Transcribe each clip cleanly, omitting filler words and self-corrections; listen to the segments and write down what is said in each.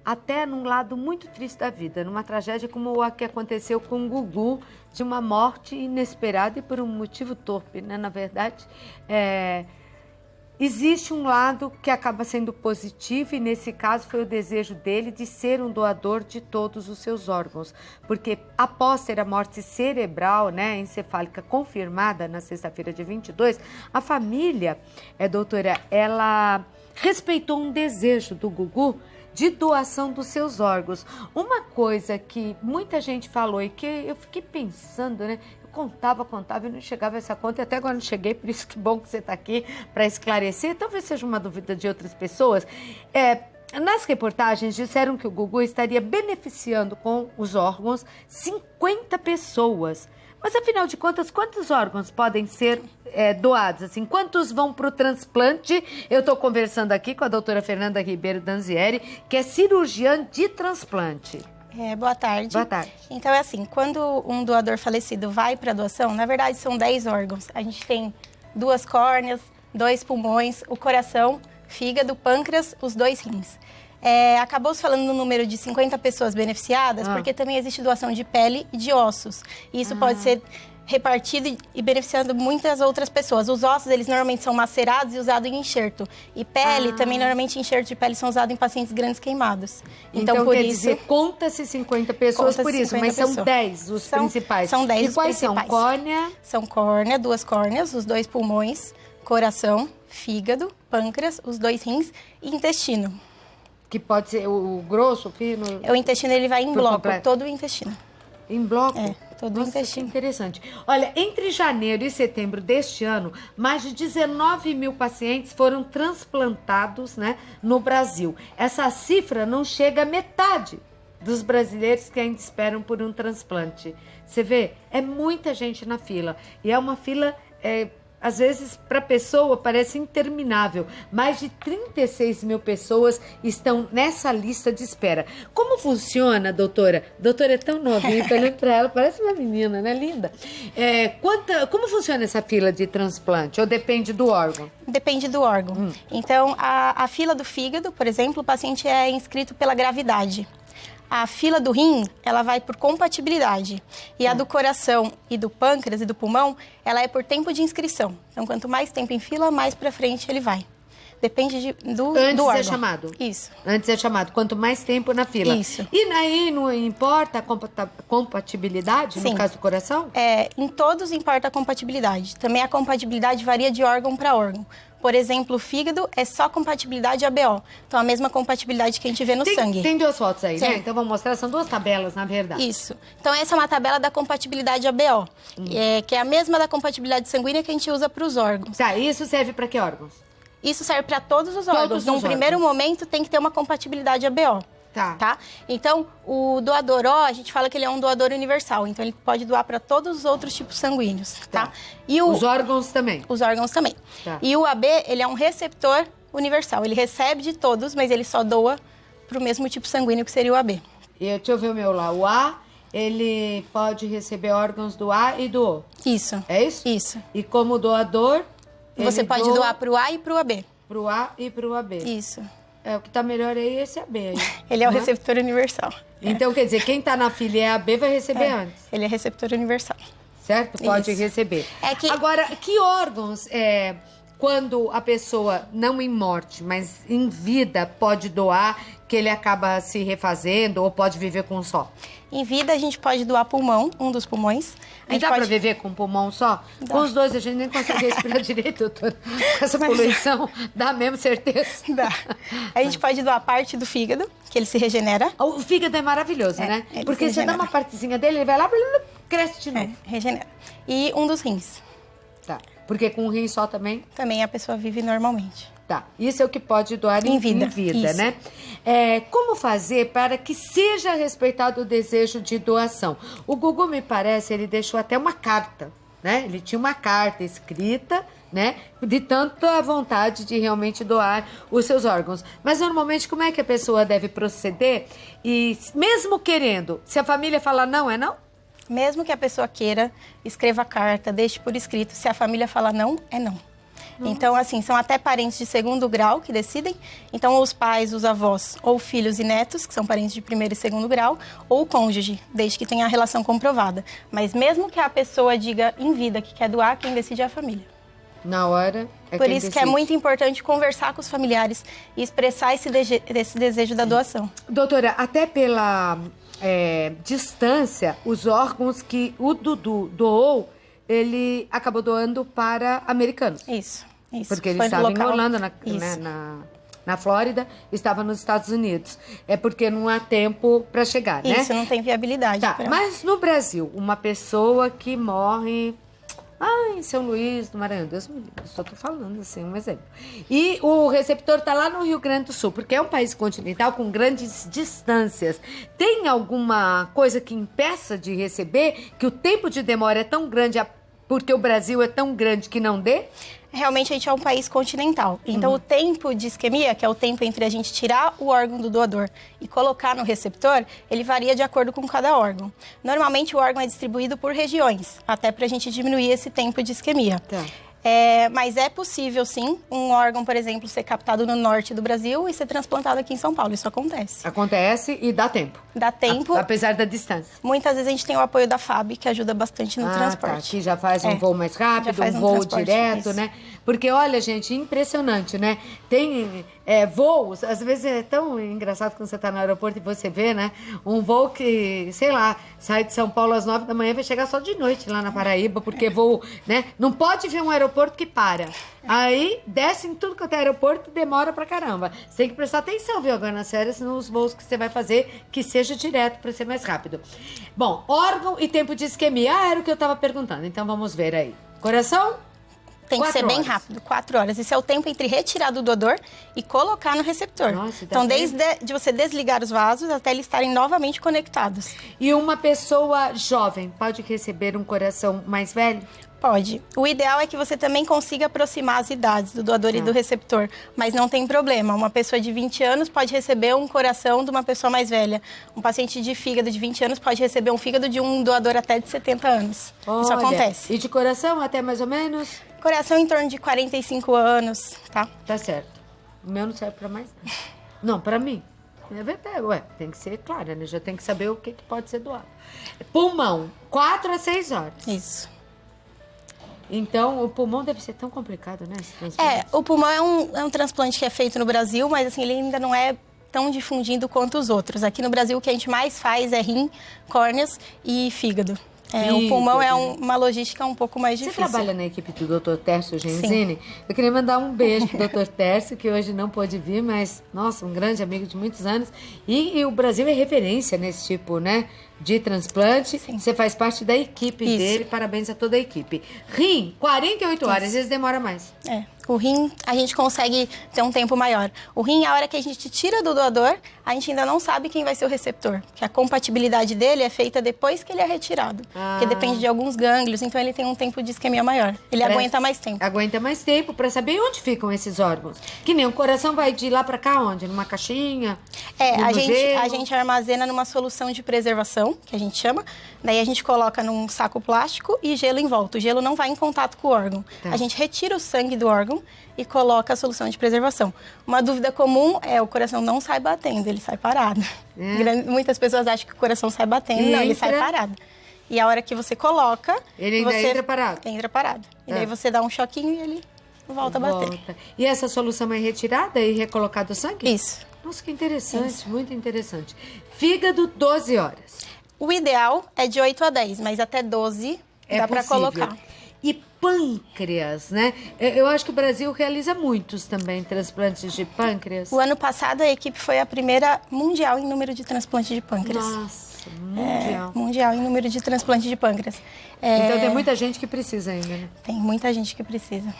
Até num lado muito triste da vida, numa tragédia como a que aconteceu com o Gugu, de uma morte inesperada e por um motivo torpe, né? Na verdade, existe um lado que acaba sendo positivo e nesse caso foi o desejo dele de ser um doador de todos os seus órgãos, porque após ter a morte cerebral, né, encefálica confirmada na sexta-feira de 22, a família, doutora, ela respeitou um desejo do Gugu de doação dos seus órgãos. Uma coisa que muita gente falou e que eu fiquei pensando, né? Eu contava e não chegava a essa conta, e até agora não cheguei, por isso que bom que você está aqui para esclarecer. Talvez seja uma dúvida de outras pessoas. Nas reportagens disseram que o Gugu estaria beneficiando com os órgãos 50 pessoas. Mas, afinal de contas, quantos órgãos podem ser doados? Assim, quantos vão para o transplante? Eu estou conversando aqui com a doutora Fernanda Ribeiro Danzieri, que é cirurgiã de transplante. Boa tarde. Boa tarde. Então, é assim, quando um doador falecido vai para a doação, na verdade, são 10 órgãos. A gente tem 2 córneas, 2 pulmões, o coração, fígado, pâncreas, os 2 rins. Acabou-se falando no número de 50 pessoas beneficiadas, porque também existe doação de pele e de ossos. E isso pode ser repartido e beneficiando muitas outras pessoas. Os ossos, eles normalmente são macerados e usados em enxerto. E pele, também normalmente enxerto de pele são usados em pacientes grandes queimados. Então por quer dizer, conta-se 50 pessoas por isso, mas são 10 os principais. São 10 os principais. E quais são? Córnea? São córnea, 2 córneas, os 2 pulmões, coração, fígado, pâncreas, os 2 rins e intestino. Que pode ser o grosso, o fino? O intestino, ele vai em bloco, completo. todo o intestino. Em bloco? Todo o intestino. Que interessante. Olha, entre janeiro e setembro deste ano, mais de 19 mil pacientes foram transplantados, né, no Brasil. Essa cifra não chega à metade dos brasileiros que ainda esperam por um transplante. Você vê, é muita gente na fila. E é uma fila... às vezes, para a pessoa, parece interminável. Mais de 36 mil pessoas estão nessa lista de espera. Como funciona, doutora? Doutora é tão novinha, olhando para ela, parece uma menina, né? Linda. Como funciona essa fila de transplante? Ou depende do órgão? Depende do órgão. Então, a fila do fígado, por exemplo, o paciente é inscrito pela gravidade. A fila do rim, ela vai por compatibilidade. E a do coração e do pâncreas e do pulmão, ela é por tempo de inscrição. Então, quanto mais tempo em fila, mais pra frente ele vai. Depende do órgão. Antes é chamado? Isso. Antes é chamado. Quanto mais tempo na fila. Isso. E aí não importa a compatibilidade, Sim. no caso do coração? Em todos importa a compatibilidade. Também a compatibilidade varia de órgão para órgão. Por exemplo, o fígado é só compatibilidade ABO. Então, a mesma compatibilidade que a gente vê no sangue. Tem 2 fotos aí, Sim. né? Então, vamos mostrar. São 2 tabelas, na verdade. Isso. Então, essa é uma tabela da compatibilidade ABO, que é a mesma da compatibilidade sanguínea que a gente usa para os órgãos. Tá, isso serve para que órgãos? Isso serve para todos os órgãos. Todos os Num primeiro órgãos. momento, tem que ter uma compatibilidade ABO. Tá. Então, o doador O, a gente fala que ele é um doador universal. Então, ele pode doar para todos os outros tipos sanguíneos, tá? E os órgãos também? Os órgãos também. Tá. E o AB, ele é um receptor universal. Ele recebe de todos, mas ele só doa para o mesmo tipo sanguíneo que seria o AB. Deixa eu ver o meu lá. O A, ele pode receber órgãos do A e do O. Isso. É isso? Isso. E como doador... Você pode doar para o A e para o AB. Para o A e para o AB. Isso. O que está melhor aí é esse AB aí. Ele é o né? receptor universal. Então, quer dizer, quem está na fila é AB vai receber antes. Ele é receptor universal. Certo? Pode Isso. receber. Que... Agora, que órgãos, quando a pessoa, não em morte, mas em vida, pode doar, que ele acaba se refazendo ou pode viver com um só? Em vida, a gente pode doar pulmão, um dos pulmões. E dá pra viver com pulmão só? Dá. Com os 2 a gente nem consegue respirar direito, doutora. Com essa poluição, dá mesmo certeza? Dá. A gente pode doar parte do fígado, que ele se regenera. O fígado é maravilhoso, né? Porque você dá uma partezinha dele, ele vai lá, cresce de novo. Regenera. E um dos rins. Tá. Porque com um rim só também? Também a pessoa vive normalmente. Tá. Isso é o que pode doar em vida, Isso. né? Como fazer para que seja respeitado o desejo de doação? O Gugu, me parece, ele deixou até uma carta, né? Ele tinha uma carta escrita, né? De tanta vontade de realmente doar os seus órgãos. Mas, normalmente, como é que a pessoa deve proceder? E, mesmo querendo, se a família falar não, é não? Mesmo que a pessoa queira, escreva a carta, deixe por escrito. Se a família falar não, é não. Então, assim, são até parentes de segundo grau que decidem. Então, os pais, os avós, ou filhos e netos, que são parentes de primeiro e segundo grau, ou o cônjuge, desde que tenha a relação comprovada. Mas mesmo que a pessoa diga em vida que quer doar, quem decide é a família. Na hora é Por quem isso que decide. é muito importante conversar com os familiares e expressar esse desejo da doação. Doutora, até pela distância, os órgãos que o Dudu doou, ele acabou doando para americanos. Isso. Porque ele Foi no estava em local. Orlando, Isso. na Flórida, estava nos Estados Unidos. É porque não há tempo para chegar, né? Isso, não tem viabilidade. Tá, mas no Brasil, uma pessoa que morre em São Luís do Maranhão, Deus me livre, só tô falando assim, um exemplo. E o receptor tá lá no Rio Grande do Sul, porque é um país continental com grandes distâncias. Tem alguma coisa que impeça de receber, que o tempo de demora é tão grande, porque o Brasil é tão grande que não dê? Realmente a gente é um país continental. Então o tempo de isquemia, que é o tempo entre a gente tirar o órgão do doador e colocar no receptor, ele varia de acordo com cada órgão. Normalmente o órgão é distribuído por regiões, até para a gente diminuir esse tempo de isquemia. Tá. Mas é possível, sim, um órgão, por exemplo, ser captado no norte do Brasil e ser transplantado aqui em São Paulo. Isso acontece. Acontece e dá tempo. Dá tempo. Apesar da distância. Muitas vezes a gente tem o apoio da FAB, que ajuda bastante no transporte. Tá, que já faz um voo mais rápido, já faz um voo transporte, direto, isso. né? Porque, olha, gente, impressionante, né? Tem voos, às vezes é tão engraçado quando você tá no aeroporto e você vê, né? Um voo que, sei lá, sai de São Paulo às 9 da manhã e vai chegar só de noite lá na Paraíba, porque voo, né? Não pode ver um aeroporto que para. Aí, desce em tudo quanto é aeroporto, demora pra caramba. Você tem que prestar atenção, viu, agora nas férias, nos voos que você vai fazer, que seja direto pra ser mais rápido. Bom, órgão e tempo de isquemia. Era o que eu tava perguntando, então vamos ver aí. Coração? Tem que ser 4 bem horas. rápido, 4 horas. Esse é o tempo entre retirar do doador e colocar no receptor. Nossa, dá então, tempo. desde de você desligar os vasos até eles estarem novamente conectados. E uma pessoa jovem pode receber um coração mais velho? Pode. O ideal é que você também consiga aproximar as idades do doador e do receptor, mas não tem problema. Uma pessoa de 20 anos pode receber um coração de uma pessoa mais velha. Um paciente de fígado de 20 anos pode receber um fígado de um doador até de 70 anos. Isso Olha, acontece. E de coração até mais ou menos? Coração em torno de 45 anos, tá? Tá certo. O meu não serve pra mais nada. Não, pra mim. É verdade, tem que ser clara, né? Já tem que saber o que pode ser doado. Pulmão, 4 a 6 horas. Isso. Então, o pulmão deve ser tão complicado, né? esse transplante? O pulmão é um transplante que é feito no Brasil, mas assim, ele ainda não é tão difundido quanto os outros. Aqui no Brasil, o que a gente mais faz é rim, córneas e fígado. O pulmão é uma logística um pouco mais difícil. Você trabalha na equipe do Dr. Tércio Genzini? Eu queria mandar um beijo pro Dr. Tércio, que hoje não pôde vir, mas, nossa, um grande amigo de muitos anos. E o Brasil é referência nesse tipo, né, de transplante. Sim. Você faz parte da equipe Isso. dele, parabéns a toda a equipe. Rim, 48 horas, às vezes demora mais. O rim, a gente consegue ter um tempo maior. O rim, a hora que a gente tira do doador, a gente ainda não sabe quem vai ser o receptor. Porque a compatibilidade dele é feita depois que ele é retirado. Porque depende de alguns gânglios, então ele tem um tempo de isquemia maior. Ele aguenta mais tempo. Aguenta mais tempo para saber onde ficam esses órgãos. Que nem o coração vai de lá para cá onde? Numa caixinha? A gente armazena numa solução de preservação, que a gente chama. Daí a gente coloca num saco plástico e gelo em volta. O gelo não vai em contato com o órgão. Tá. A gente retira o sangue do órgão e coloca a solução de preservação. Uma dúvida comum é o coração não sai batendo, ele sai parado. Muitas pessoas acham que o coração sai batendo, não, ele sai parado. E a hora que você coloca... Ele ainda entra parado? Entra parado. E daí você dá um choquinho e ele volta a bater. E essa solução é retirada e recolocado o sangue? Isso. Nossa, que interessante, muito interessante. Fígado, 12 horas. O ideal é de 8 a 10, mas até 12 dá para colocar. E pâncreas, né? Eu acho que o Brasil realiza muitos também transplantes de pâncreas. O ano passado a equipe foi a primeira mundial em número de transplantes de pâncreas. Nossa, mundial. Mundial em número de transplantes de pâncreas. Então tem muita gente que precisa ainda, né? Tem muita gente que precisa.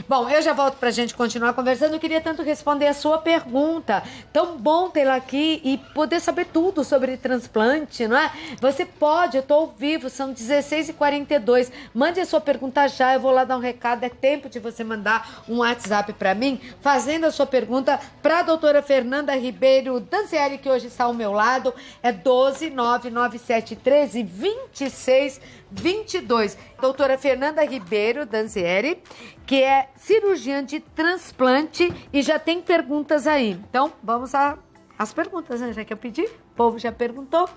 Bom, eu já volto pra gente continuar conversando. Eu queria tanto responder a sua pergunta. Tão bom tê-la aqui e poder saber tudo sobre transplante, não é? Você pode, eu tô ao vivo, são 16h42. Mande a sua pergunta já, eu vou lá dar um recado. É tempo de você mandar um WhatsApp pra mim, fazendo a sua pergunta pra doutora Fernanda Ribeiro Dancieri, que hoje está ao meu lado. É 12 99713 26 22. Doutora Fernanda Ribeiro Danzieri, que é cirurgiã de transplante e já tem perguntas aí. Então, vamos às perguntas, né? Já que eu pedi, o povo já perguntou.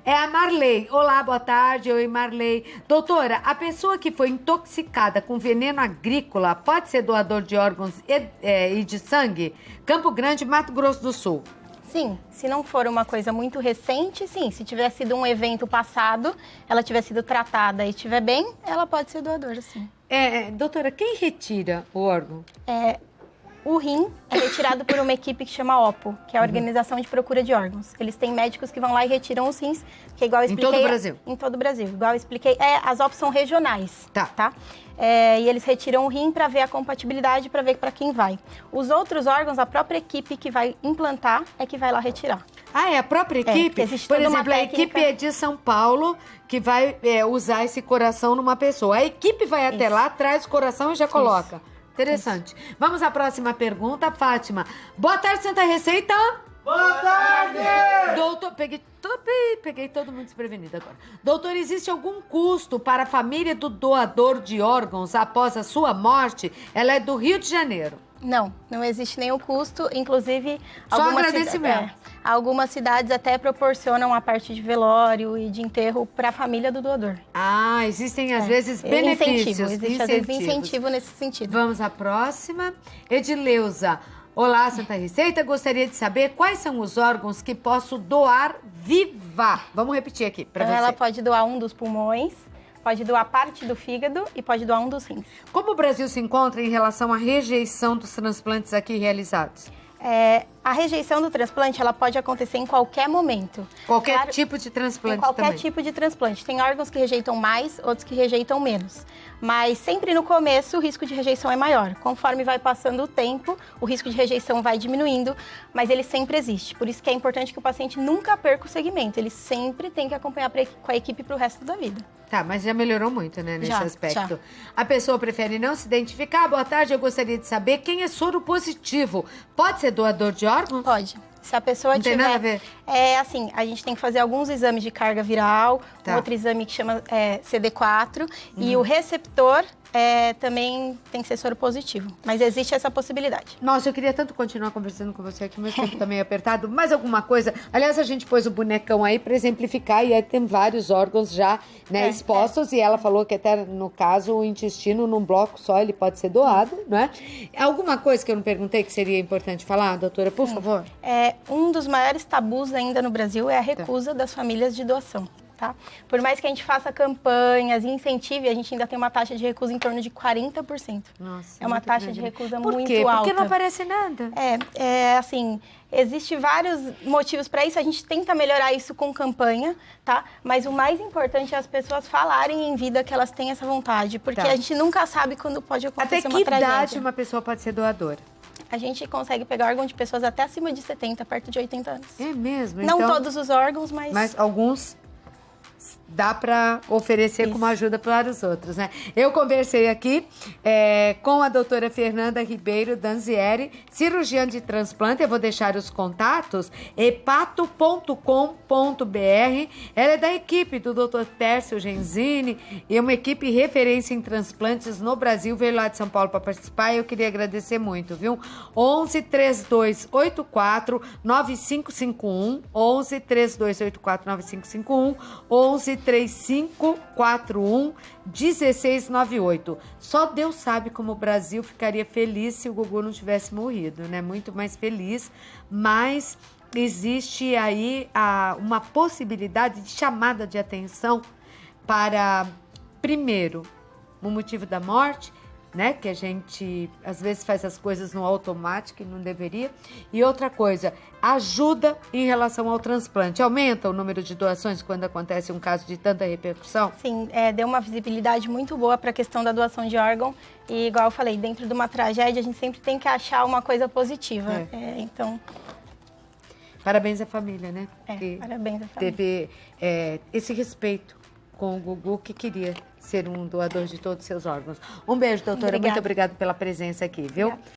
É a Marley. Olá, boa tarde. Oi, Marley. Doutora, a pessoa que foi intoxicada com veneno agrícola pode ser doador de órgãos e de sangue? Campo Grande, Mato Grosso do Sul. Sim, se não for uma coisa muito recente, sim. Se tiver sido um evento passado, ela tiver sido tratada e estiver bem, ela pode ser doadora, sim. Doutora, quem retira o órgão? O rim é retirado por uma equipe que chama OPO, que é a Organização de Procura de Órgãos. Eles têm médicos que vão lá e retiram os rins, que é igual eu expliquei... Em todo o Brasil? Em todo o Brasil. Igual eu expliquei, as OPOs são regionais, tá? E eles retiram o rim para ver a compatibilidade, para ver para quem vai. Os outros órgãos, a própria equipe que vai implantar é que vai lá retirar. Ah, é a própria equipe? Por exemplo, a equipe é de São Paulo que vai usar esse coração numa pessoa. A equipe vai até lá, traz o coração e já coloca. Interessante. Isso. Vamos à próxima pergunta, Fátima. Boa tarde, Santa Receita. Boa tarde! Doutor, peguei todo mundo desprevenido agora. Doutor, existe algum custo para a família do doador de órgãos após a sua morte? Ela é do Rio de Janeiro. Não existe nenhum custo, inclusive... Só agradecimento. Algumas cidades até proporcionam a parte de velório e de enterro para a família do doador. Ah, existem às vezes benefícios. Existe às vezes incentivo nesse sentido. Vamos à próxima. Edileuza. Olá, Santa Receita. Gostaria de saber quais são os órgãos que posso doar viva. Vamos repetir aqui para você. Ela pode doar um dos pulmões, pode doar parte do fígado e pode doar um dos rins. Como o Brasil se encontra em relação à rejeição dos transplantes aqui realizados? A rejeição do transplante, ela pode acontecer em qualquer momento. Qualquer tipo de transplante também? Qualquer tipo de transplante. Tem órgãos que rejeitam mais, outros que rejeitam menos. Mas sempre no começo o risco de rejeição é maior. Conforme vai passando o tempo, o risco de rejeição vai diminuindo, mas ele sempre existe. Por isso que é importante que o paciente nunca perca o segmento. Ele sempre tem que acompanhar com a equipe para o resto da vida. Tá, mas já melhorou muito, né, nesse aspecto. Já. A pessoa prefere não se identificar. Boa tarde, eu gostaria de saber quem é soro positivo. Pode ser doador de órgãos? Pode. Se a pessoa tiver... Não tem nada a ver? Assim, a gente tem que fazer alguns exames de carga viral, um outro exame que chama CD4, e o receptor também tem que ser soro positivo. Mas existe essa possibilidade. Nossa, eu queria tanto continuar conversando com você aqui, mas o tempo tá meio apertado. Mais alguma coisa? Aliás, a gente pôs o bonecão aí para exemplificar e aí tem vários órgãos já expostos e ela falou que até, no caso, o intestino num bloco só ele pode ser doado, não é? Alguma coisa que eu não perguntei que seria importante falar, doutora, por favor? Um dos maiores tabus ainda no Brasil é a recusa das famílias de doação. Tá? Por mais que a gente faça campanhas e incentive, a gente ainda tem uma taxa de recusa em torno de 40%. Nossa, é uma taxa de recusa muito alta. Por quê? Porque não aparece nada. Assim, existe vários motivos para isso. A gente tenta melhorar isso com campanha, tá? Mas o mais importante é as pessoas falarem em vida que elas têm essa vontade. Porque a gente nunca sabe quando pode acontecer uma tragédia. Até que idade uma pessoa pode ser doadora? A gente consegue pegar órgão de pessoas até acima de 70, perto de 80 anos. É mesmo? Não todos os órgãos, mas... Mas alguns... dá para oferecer como ajuda para os outros, né? Eu conversei aqui com a doutora Fernanda Ribeiro Danzieri, cirurgiã de transplante. Eu vou deixar os contatos, hepato.com.br. Ela é da equipe do Dr. Tércio Genzini e é uma equipe referência em transplantes no Brasil. Veio lá de São Paulo para participar e eu queria agradecer muito, viu? 11 3284 9551, 11 3284 9551, 11 3541 1698. Só Deus sabe como o Brasil ficaria feliz se o Gugu não tivesse morrido, né? Muito mais feliz, mas existe aí uma possibilidade de chamada de atenção para, primeiro, o motivo da morte, né? Que a gente, às vezes, faz as coisas no automático e não deveria. E outra coisa, ajuda em relação ao transplante. Aumenta o número de doações quando acontece um caso de tanta repercussão? Sim, deu uma visibilidade muito boa para a questão da doação de órgão. E, igual eu falei, dentro de uma tragédia, a gente sempre tem que achar uma coisa positiva. Então... Parabéns à família, né? Que parabéns à família. Teve esse respeito com o Gugu, que queria ser um doador de todos os seus órgãos. Um beijo, doutora. Obrigada. Muito obrigada pela presença aqui, viu? Obrigada.